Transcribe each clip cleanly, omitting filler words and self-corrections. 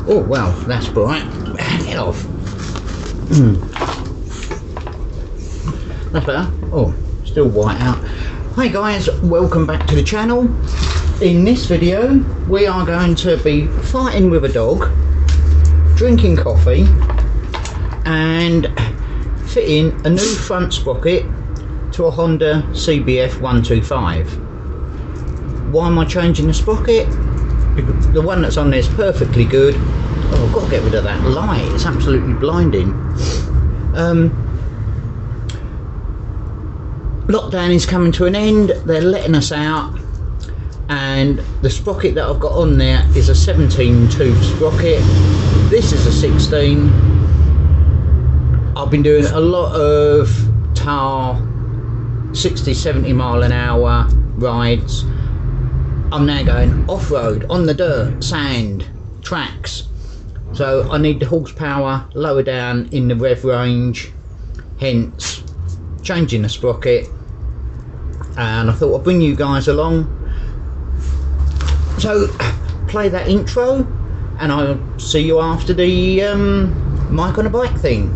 Oh well, that's bright. Get off. That's better. Oh, still white out. Hi guys, welcome back to the channel. In this video we are going to be fighting with a dog, drinking coffee and fitting a new front sprocket to a Honda CBF 125. Why am I changing the sprocket? Because the one that's on there is perfectly good. Oh, I've got to get rid of that light, it's absolutely blinding. Lockdown is coming to an end, they're letting us out, and the sprocket that I've got on there is a 17 tube sprocket. This is a 16. I've been doing a lot of tar 60-70 mile an hour rides. I'm now going off-road, on the dirt, sand, tracks, so I need the horsepower lower down in the rev range, hence changing the sprocket. And I thought I'd bring you guys along, so play that intro and I'll see you after the mic on a bike thing.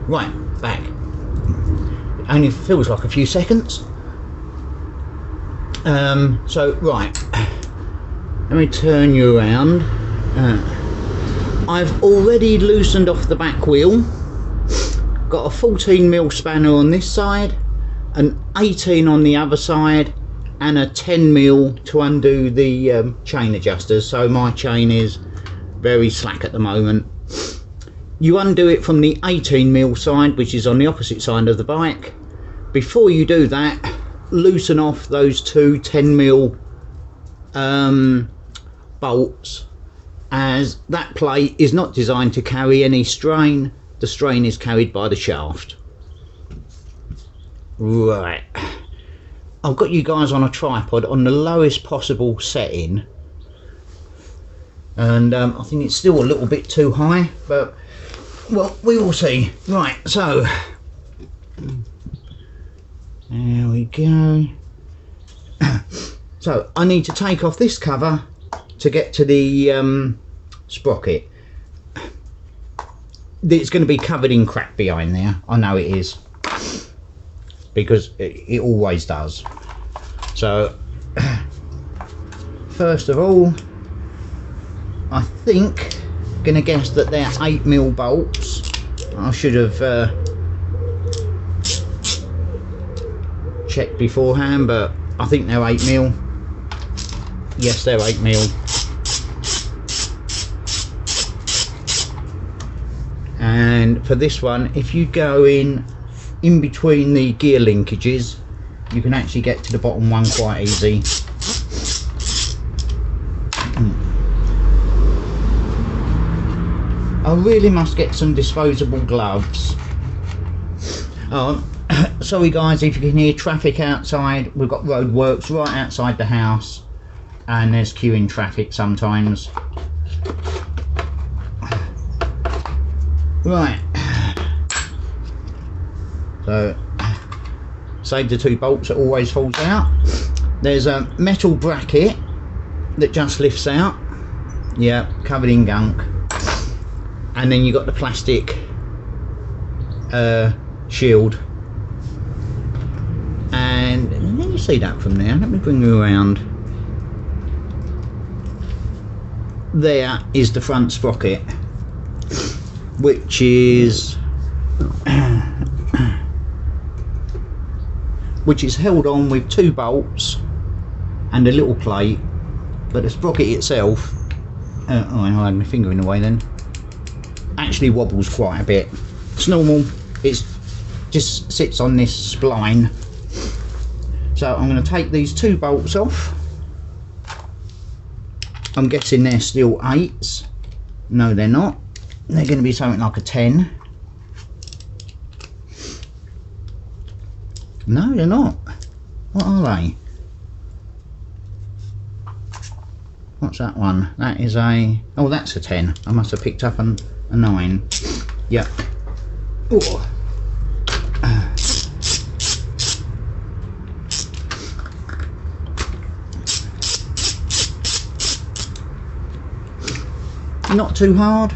Right, back. It only feels like a few seconds. So right, let me turn you around. I've already loosened off the back wheel. Got a 14mm spanner on this side, an 18 on the other side, and a 10mm to undo the chain adjusters. So my chain is very slack at the moment. You undo it from the 18mm side, which is on the opposite side of the bike. Before you do that, loosen off those two 10mm bolts, as that plate is not designed to carry any strain. The strain is carried by the shaft. Right, I've got you guys on a tripod on the lowest possible setting, and I think it's still a little bit too high, but well, we will see. Right, so there we go. So I need to take off this cover to get to the sprocket. It's going to be covered in crap behind there. I know it is, because it always does. So first of all, I think, gonna guess that they're 8mm bolts. I should have checked beforehand, but I think they're 8mm. Yes, they're 8mm. And for this one, if you go in between the gear linkages, you can actually get to the bottom one quite easy. I really must get some disposable gloves. Oh, sorry guys if you can hear traffic outside. We've got roadworks right outside the house, and there's queuing traffic sometimes. Right, so save the two bolts that always falls out. There's a metal bracket that just lifts out, yeah, covered in gunk, and then you got the plastic shield, and let me see that from there. Let me bring you around. There is the front sprocket, which is held on with two bolts and a little plate, but the sprocket itself, oh, I had my finger in the way then, actually wobbles quite a bit. It's normal, it just sits on this spline. So I'm going to take these two bolts off. I'm guessing they're still 8s. No, they're not. They're going to be something like a 10. No, they're not. What are they? What's that one? That is a... oh, that's a 10. I must have picked up a 9. Yep. not too hard.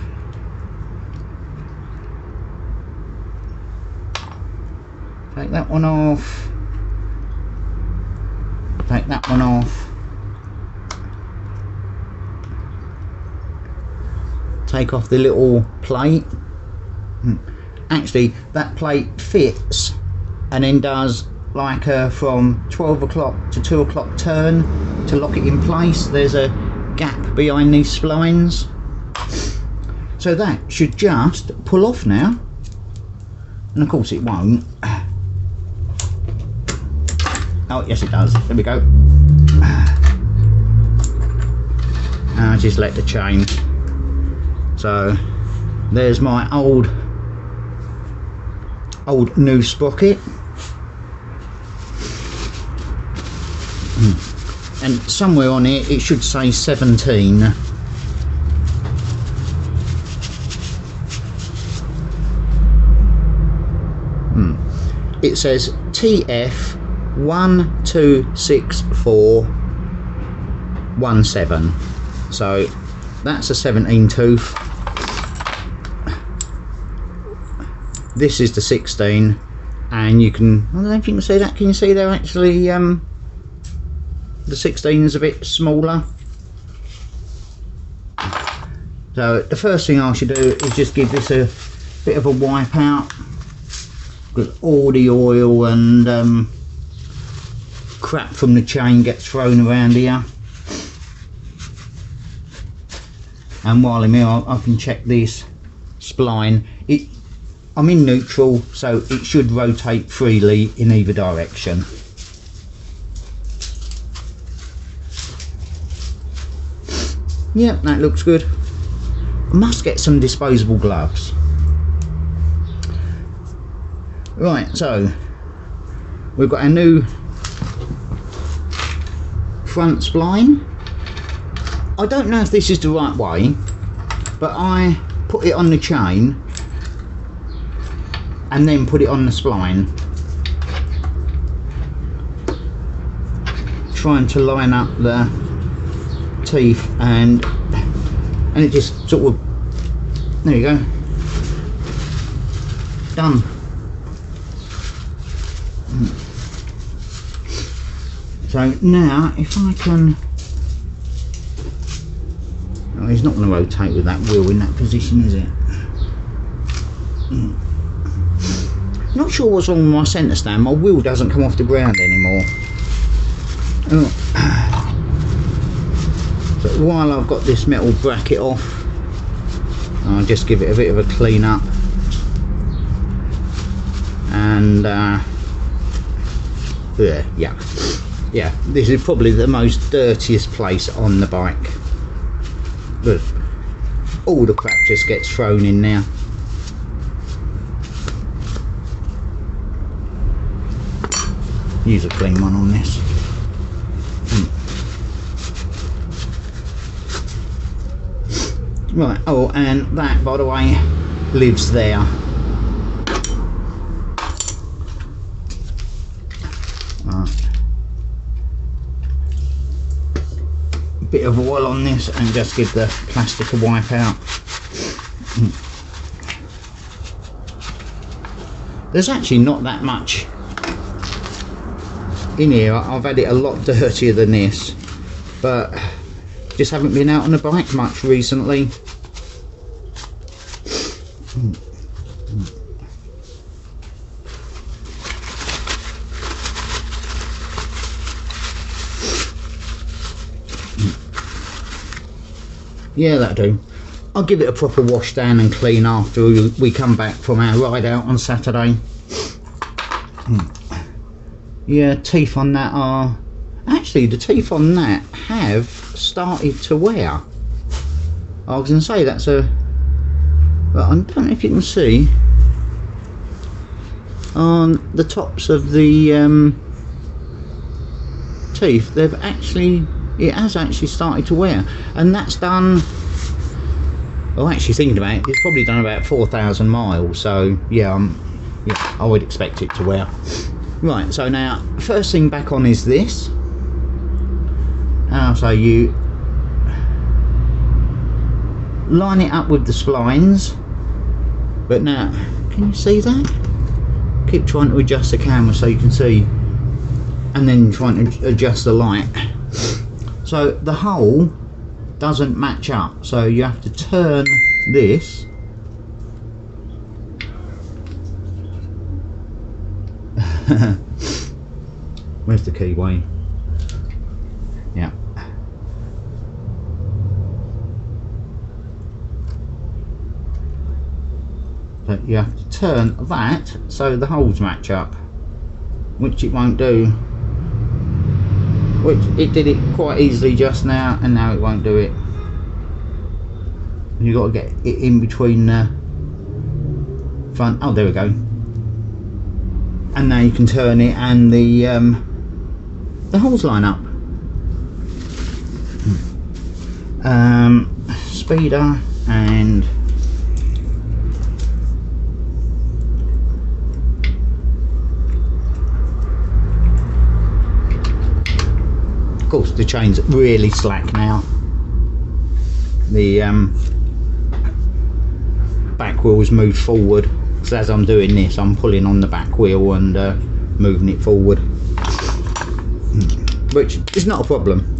Take that one off. Take that one off. Take off the little plate. Actually, that plate fits and then does like a from 12 o'clock to 2 o'clock turn to lock it in place. There's a gap behind these splines. So that should just pull off now. And of course it won't. Oh, yes it does. There we go. And I just let the chain. So there's my old new sprocket. And somewhere on here it should say 17. It says TF 126417. So that's a 17 tooth. This is the 16, and you can, I don't know if you can see that. Can you see there actually the 16 is a bit smaller? So the first thing I should do is just give this a bit of a wipe out, because all the oil and crap from the chain gets thrown around here. And while I'm here, I can check this spline. I'm in neutral, so it should rotate freely in either direction. Yeah, that looks good. I must get some disposable gloves. Right, so we've got a new front spline. I don't know if this is the right way, but I put it on the chain and then put it on the spline, trying to line up the teeth, and it just sort of, there you go, done. So now if I can, oh, he's not going to rotate with that wheel in that position, is it? Not sure what's wrong with my centre stand. My wheel doesn't come off the ground anymore. Oh. So while I've got this metal bracket off, I'll just give it a bit of a clean up. And yeah, this is probably the most dirtiest place on the bike. But all the crap just gets thrown in now. Use a clean one on this. Right, oh, and that, by the way, lives there. Bit of oil on this and just give the plastic a wipe out. There's actually not that much in here. I've had it a lot dirtier than this, but just haven't been out on the bike much recently. Yeah, that'll do. I'll give it a proper wash down and clean after we come back from our ride out on Saturday. Yeah, teeth on that are... Actually, the teeth on that have started to wear. I was going to say that's a... But I don't know if you can see. On the tops of the teeth, they've actually... It has actually started to wear, and that's done, well, actually thinking about it, it's probably done about 4,000 miles, so yeah, I would expect it to wear. Right, so now first thing back on is this, and I'll show you. line it up with the splines. But now, can you see that? Keep trying to adjust the camera so you can see, and then trying to adjust the light. So the hole doesn't match up, so you have to turn this. Where's the keyway? Yeah. So you have to turn that so the holes match up, which it won't do. Which it did it quite easily just now, and now it won't do it. You've got to get it in between the front. Oh, there we go. And now you can turn it, and the holes line up. Speeder and of course the chain's really slack now. The back wheel's moved forward, so as I'm doing this I'm pulling on the back wheel and moving it forward, which is not a problem.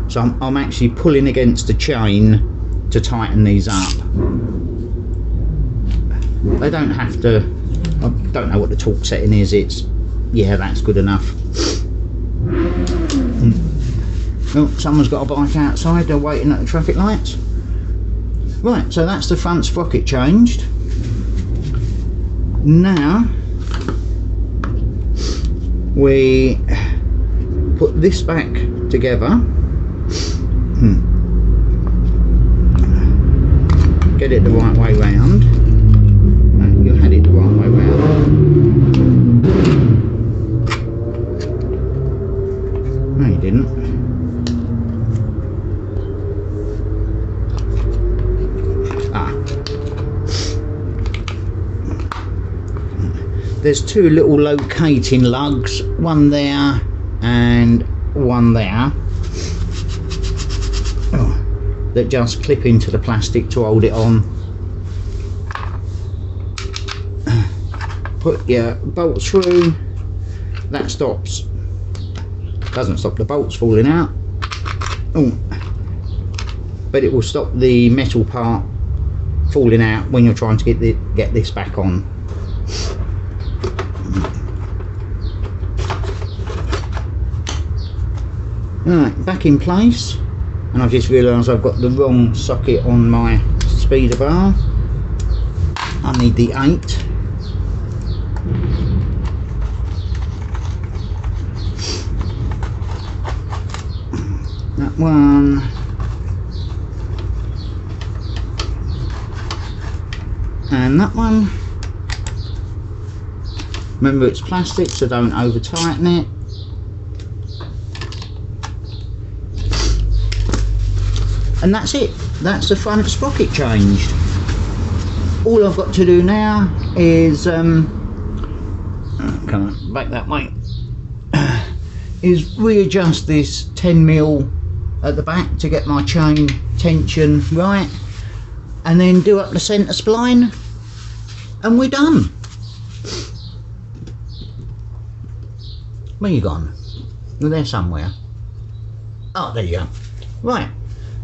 So I'm actually pulling against the chain to tighten these up. They don't have to, I don't know what the torque setting is, it's, yeah, that's good enough. Oh, someone's got a bike outside, they're waiting at the traffic lights. Right, so that's the front sprocket changed. Now we put this back together. Get it the right way round. You had it the right way round. No, you didn't. Ah. There's two little locating lugs, one there and one there. That just clip into the plastic to hold it on. Put your bolts through. That stops. Doesn't stop the bolts falling out. Oh, but it will stop the metal part falling out when you're trying to get this back on. Right, back in place. And I've just realised I've got the wrong socket on my speeder bar. I need the 8. That one. And that one. Remember it's plastic, so don't over tighten it. And that's it. That's the front sprocket changed. All I've got to do now is come on, back that way, is readjust this 10mm at the back to get my chain tension right, and then do up the centre spline, and we're done. Where you gone? You're there somewhere. Oh, there you go. Right.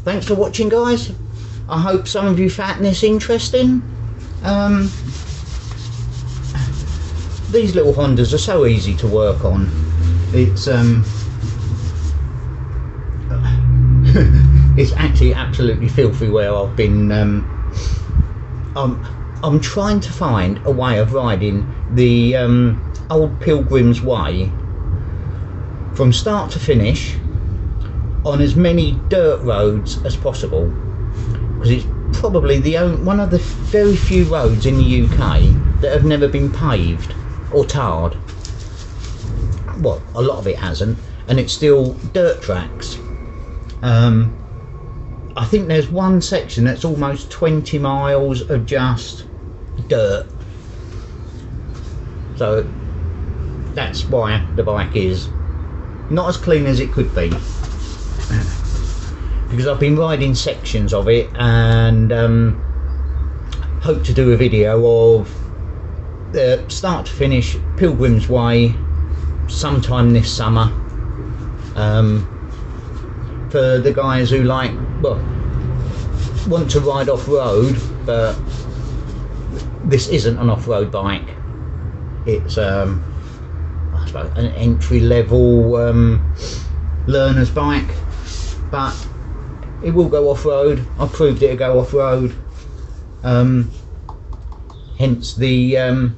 Thanks for watching, guys. I hope some of you found this interesting. These little Hondas are so easy to work on. It's it's actually absolutely filthy where I've been. I'm trying to find a way of riding the old Pilgrim's Way from start to finish on as many dirt roads as possible, because it's probably one of the very few roads in the UK that have never been paved or tarred. Well, a lot of it hasn't, and it's still dirt tracks. I think there's one section that's almost 20 miles of just dirt, So that's why the bike is not as clean as it could be, because I've been riding sections of it, and hope to do a video of start to finish Pilgrim's Way sometime this summer, for the guys who want to ride off-road, but this isn't an off-road bike. It's I suppose an entry-level learner's bike, but it will go off-road. I proved it'll go off-road, hence the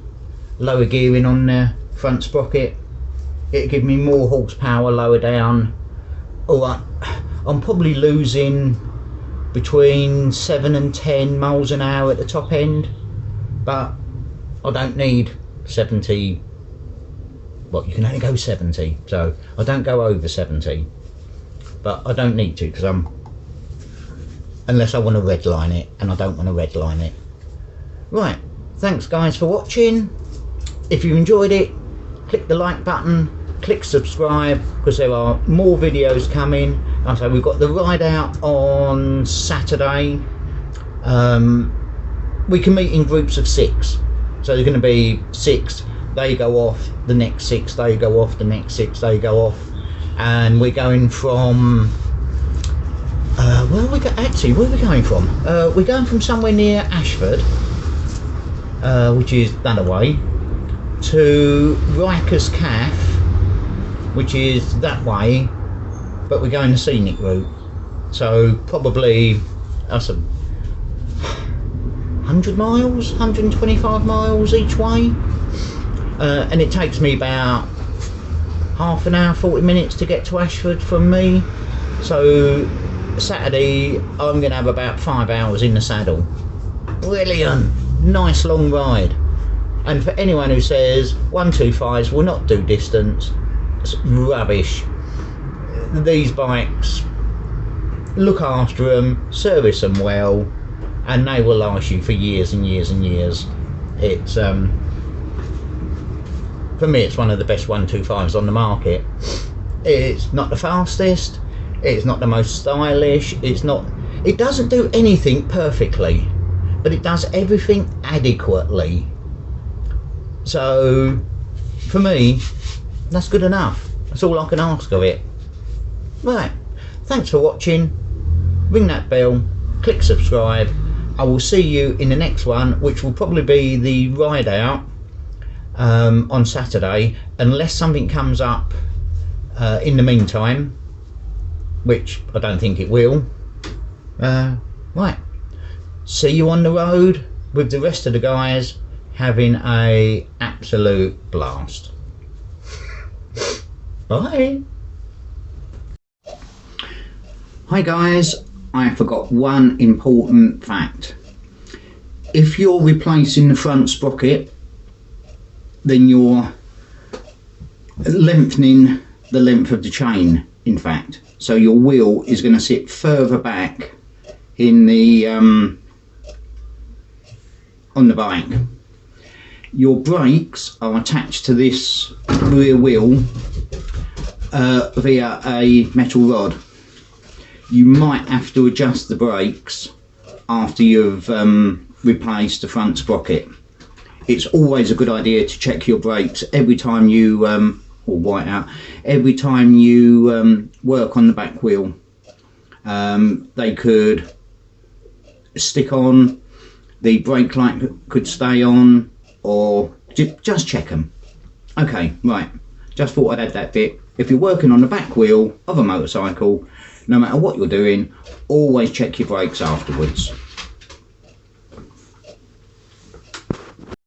lower gearing on the front sprocket. It'll give me more horsepower lower down. Alright, I'm probably losing between 7 and 10 miles an hour at the top end, but I don't need 70. Well, you can only go 70, so I don't go over 70, but I don't need to, because unless I want to redline it, and I don't want to redline it. Right, thanks guys for watching. If you enjoyed it, click the like button, click subscribe, because there are more videos coming. Like I say, we've got the ride out on Saturday. We can meet in groups of 6, so there's going to be 6, they go off, the next 6 they go off, the next 6 they go off, and we're going from where are we going from? We're going from somewhere near Ashford, which is that way, to Rikers Calf, which is that way, but we're going the scenic route, so probably that's 100 miles, 125 miles each way, and it takes me about half an hour, 40 minutes to get to Ashford from me. So Saturday I'm going to have about 5 hours in the saddle. Brilliant, nice long ride. And for anyone who says 125s will not do distance, it's rubbish. These bikes, look after them, service them well, and they will last you for years and years and years. It's for me, it's one of the best 125s on the market. It's not the fastest, it's not the most stylish, it doesn't do anything perfectly, but it does everything adequately. So for me, that's good enough. That's all I can ask of it. Right, thanks for watching. Ring that bell, click subscribe. I will see you in the next one, which will probably be the ride out on Saturday, unless something comes up in the meantime, which I don't think it will. Right, see you on the road with the rest of the guys, having a absolute blast. Bye. Hi guys, I forgot one important fact. If you're replacing the front sprocket, then you're lengthening the length of the chain, in fact. So your wheel is going to sit further back in the on the bike. Your brakes are attached to this rear wheel via a metal rod. You might have to adjust the brakes after you've replaced the front sprocket. It's always a good idea to check your brakes every time you every time you work on the back wheel. They could stick on, the brake light could stay on, or just check them. Okay, right, just thought I'd add that bit. If you're working on the back wheel of a motorcycle, no matter what you're doing, always check your brakes afterwards.